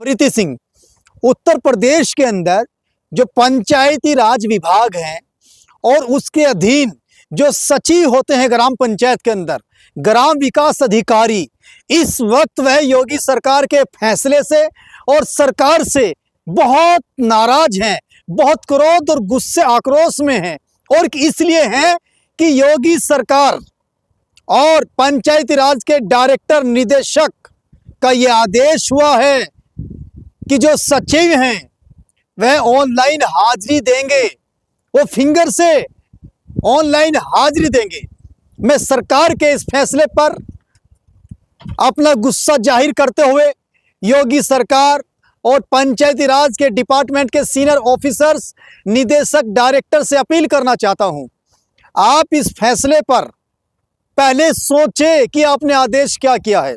प्रीति सिंह, उत्तर प्रदेश के अंदर जो पंचायती राज विभाग है और उसके अधीन जो सचिव होते हैं ग्राम पंचायत के अंदर, ग्राम विकास अधिकारी, इस वक्त वह योगी सरकार के फैसले से और सरकार से बहुत नाराज हैं, बहुत क्रोध और गुस्से आक्रोश में हैं। और इसलिए हैं कि योगी सरकार और पंचायती राज के डायरेक्टर निदेशक का ये आदेश हुआ है कि जो सचिव हैं वह ऑनलाइन हाजिरी देंगे, वो फिंगर से ऑनलाइन हाजिरी देंगे। मैं सरकार के इस फैसले पर अपना गुस्सा जाहिर करते हुए योगी सरकार और पंचायती राज के डिपार्टमेंट के सीनियर ऑफिसर्स, निदेशक, डायरेक्टर से अपील करना चाहता हूं, आप इस फैसले पर पहले सोचें कि आपने आदेश क्या किया है।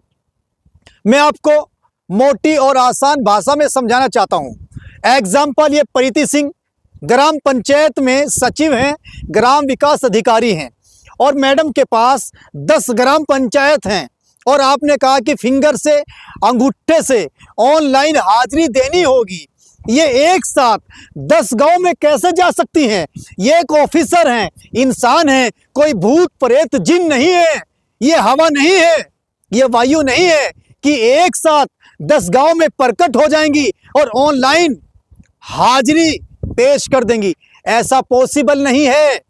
मैं आपको मोटी और आसान भाषा में समझाना चाहता हूं। एग्जाम्पल, ये प्रीति सिंह ग्राम पंचायत में सचिव हैं, ग्राम विकास अधिकारी हैं और मैडम के पास 10 ग्राम पंचायत हैं और आपने कहा कि फिंगर से, अंगूठे से ऑनलाइन हाजिरी देनी होगी। ये एक साथ 10 गांव में कैसे जा सकती हैं? ये एक ऑफिसर हैं, इंसान हैं, कोई भूत प्रेत जिन नहीं है, ये हवा नहीं है, ये वायु नहीं है कि एक साथ 10 गांव में प्रकट हो जाएंगी और ऑनलाइन हाजिरी पेश कर देंगी। ऐसा पॉसिबल नहीं है।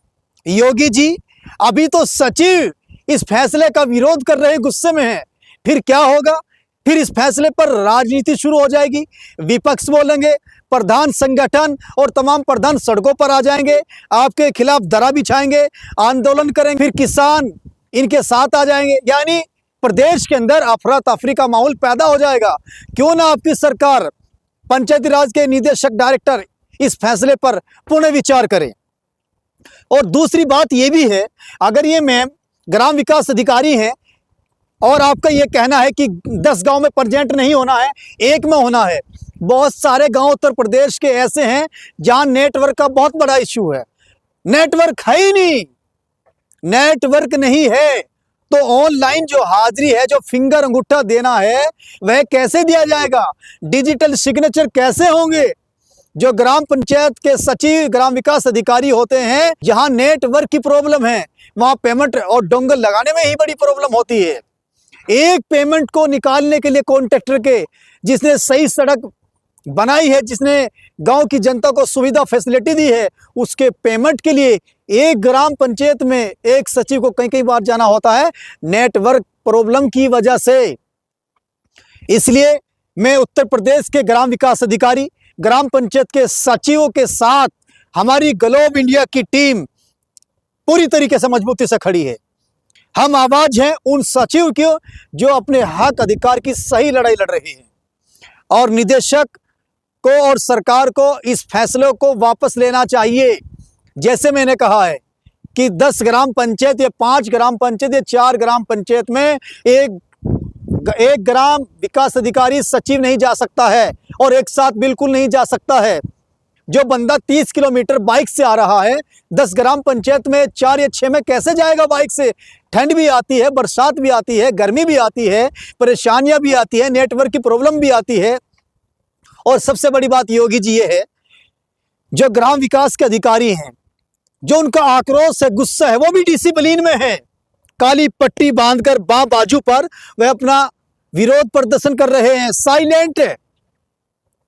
योगी जी अभी तो सचिव इस फैसले का विरोध कर रहे, गुस्से में हैं, फिर क्या होगा? फिर इस फैसले पर राजनीति शुरू हो जाएगी, विपक्ष बोलेंगे, प्रधान संगठन और तमाम प्रधान सड़कों पर आ जाएंगे, आपके खिलाफ दरा बिछाएंगे, आंदोलन करेंगे, फिर किसान इनके साथ आ जाएंगे, यानी प्रदेश के अंदर अफरा तफरी का माहौल पैदा हो जाएगा। क्यों ना आपकी सरकार, पंचायती राज के निदेशक, डायरेक्टर इस फैसले पर पुनः विचार करें। और दूसरी बात यह भी है, अगर ये मैम ग्राम विकास अधिकारी हैं और आपका ये कहना है कि 10 गांव में प्रेजेंट नहीं होना है, एक में होना है, बहुत सारे गांव उत्तर प्रदेश के ऐसे हैं जहां नेटवर्क का बहुत बड़ा इश्यू है, नेटवर्क है ही नहीं, नेटवर्क नहीं है, तो ऑनलाइन जो हाजिरी है, जो फिंगर अंगूठा देना है, वह कैसे दिया जाएगा? डिजिटल सिग्नेचर कैसे होंगे? जो ग्राम पंचायत के सचिव, ग्राम विकास अधिकारी होते हैं, जहां नेटवर्क की प्रॉब्लम है, वहां पेमेंट और डोंगल लगाने में ही बड़ी प्रॉब्लम होती है। एक पेमेंट को निकालने के लिए कॉन्ट्रैक्टर के, जिसने सही सड़क बनाई है, जिसने गांव की जनता को सुविधा फैसिलिटी दी है, उसके पेमेंट के लिए एक ग्राम पंचायत में एक सचिव को कई बार जाना होता है, नेटवर्क प्रॉब्लम की वजह से। इसलिए मैं उत्तर प्रदेश के ग्राम विकास अधिकारी, ग्राम पंचायत के सचिवों के साथ हमारी ग्लोब इंडिया की टीम पूरी तरीके से मजबूती से खड़ी है। हम आवाज हैं उन सचिव की जो अपने हक अधिकार की सही लड़ाई लड़ रहे हैं, और निदेशक को और सरकार को इस फैसले को वापस लेना चाहिए। जैसे मैंने कहा है कि 10 ग्राम पंचायत या 5 ग्राम पंचायत या 4 ग्राम पंचायत में एक ग्राम विकास अधिकारी सचिव नहीं जा सकता है, और एक साथ बिल्कुल नहीं जा सकता है। जो बंदा 30 किलोमीटर बाइक से आ रहा है, 10 ग्राम पंचायत में 4 या 6 में कैसे जाएगा बाइक से? ठंड भी आती है, बरसात भी आती है, गर्मी भी आती है, परेशानियां भी आती है, नेटवर्क की प्रॉब्लम भी आती है। और सबसे बड़ी बात योगी जी ये है, जो ग्राम विकास के अधिकारी हैं, जो उनका आक्रोश है, गुस्सा है, वो भी डिसिप्लिन में है। काली पट्टी बांधकर बाजू पर वह अपना विरोध प्रदर्शन कर रहे हैं, साइलेंट है,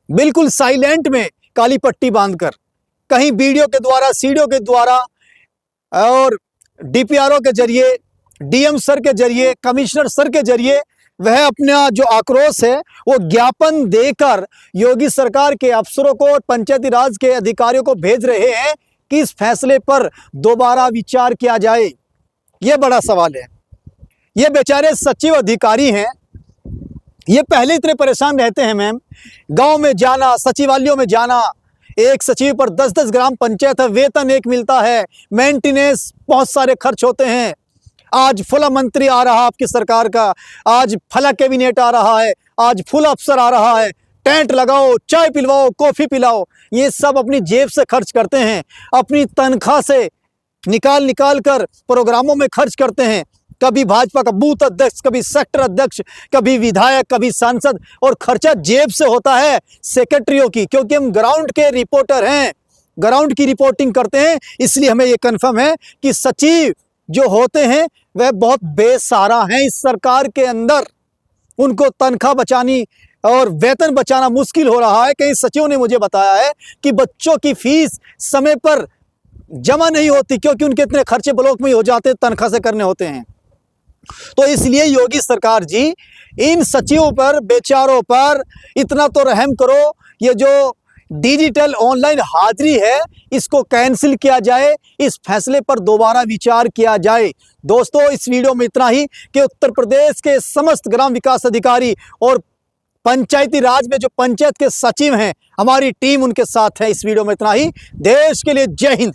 बिल्कुल साइलेंट में काली पट्टी बांधकर, कहीं वीडियो के द्वारा, सीडियो के द्वारा और डीपीआरओ के जरिए, डीएम सर के जरिए, कमिश्नर सर के जरिए वह अपना जो आक्रोश है वो ज्ञापन देकर योगी सरकार के अफसरों को और पंचायती राज के अधिकारियों को भेज रहे हैं कि इस फैसले पर दोबारा विचार किया जाए। ये बड़ा सवाल है। ये बेचारे सचिव अधिकारी हैं, ये पहले इतने परेशान रहते हैं मैम, गांव में जाना, सचिवालयों में जाना, एक सचिव पर 10-10 ग्राम पंचायत है, वेतन एक मिलता है, मेंटेनेंस बहुत सारे खर्च होते हैं। आज फला मंत्री आ रहा आपकी सरकार का, आज फला कैबिनेट आ रहा है, आज फुल अफसर आ रहा है, टेंट लगाओ, चाय पिलवाओ, कॉफी पिलाओ, ये सब अपनी जेब से खर्च करते हैं, अपनी तनख्वाह से निकाल कर प्रोग्रामों में खर्च करते हैं। कभी भाजपा का बूथ अध्यक्ष, कभी सेक्टर अध्यक्ष, कभी विधायक, कभी सांसद, और खर्चा जेब से होता है सेक्रेटरियों की, क्योंकि हम ग्राउंड के रिपोर्टर हैं, ग्राउंड की रिपोर्टिंग करते हैं। इसलिए हमें ये कन्फर्म है कि सचिव जो होते हैं वह बहुत बेसहारा हैं इस सरकार के अंदर। उनको तनख्वाह बचानी और वेतन बचाना मुश्किल हो रहा है। कई सचिवों ने मुझे बताया है कि बच्चों की फीस समय पर जमा नहीं होती, क्योंकि उनके इतने खर्चे ब्लॉक में ही हो जाते, तनख्वाह से करने होते हैं। तो इसलिए योगी सरकार जी, इन सचिवों पर, बेचारों पर इतना तो रहम करो। ये जो डिजिटल ऑनलाइन हाजिरी है, इसको कैंसिल किया जाए, इस फैसले पर दोबारा विचार किया जाए। दोस्तों, इस वीडियो में इतना ही कि उत्तर प्रदेश के समस्त ग्राम विकास अधिकारी और पंचायती राज में जो पंचायत के सचिव हैं, हमारी टीम उनके साथ है। इस वीडियो में इतना ही। देश के लिए जय हिंद।